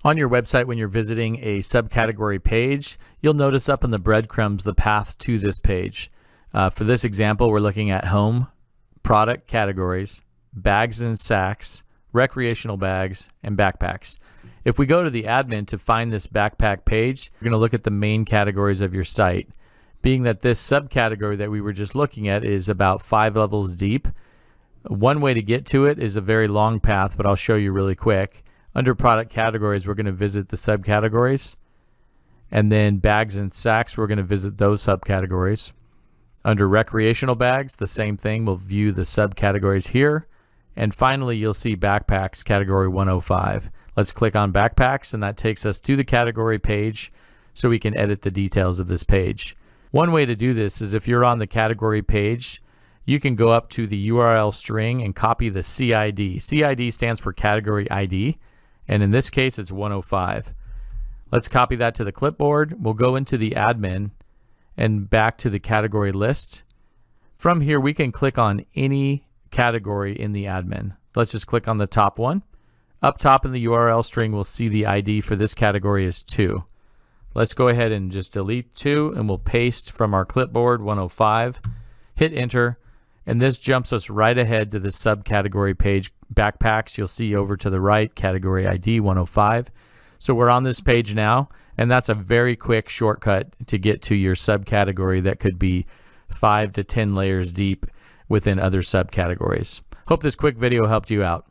On your website, when you're visiting a subcategory page, you'll notice up in the breadcrumbs the path to this page. For this example, we're looking at home, product categories, bags and sacks, recreational bags, and backpacks. If we go to the admin to find this backpack page, we're going to look at the main categories of your site. Being that this subcategory that we were just looking at is about 5 levels deep, one way to get to it is a very long path, but I'll show you really quick. Under product categories, we're going to visit the subcategories. And then bags and sacks, we're going to visit those subcategories. Under recreational bags, the same thing. We'll view the subcategories here. And finally, you'll see backpacks, category 105. Let's click on backpacks, and that takes us to the category page so we can edit the details of this page. One way to do this is if you're on the category page, you can go up to the URL string and copy the CID. CID stands for category ID. And in this case, it's 105. Let's copy that to the clipboard. We'll go into the admin and back to the category list. From here, we can click on any category in the admin. Let's just click on the top one. Up top in the URL string, we'll see the ID for this category is 2. Let's go ahead and just delete 2, and we'll paste from our clipboard 105. Hit enter, and this jumps us right ahead to the subcategory page, backpacks. You'll see over to the right, category ID 105. So we're on this page now, and that's a very quick shortcut to get to your subcategory that could be 5 to 10 layers deep within other subcategories. Hope this quick video helped you out.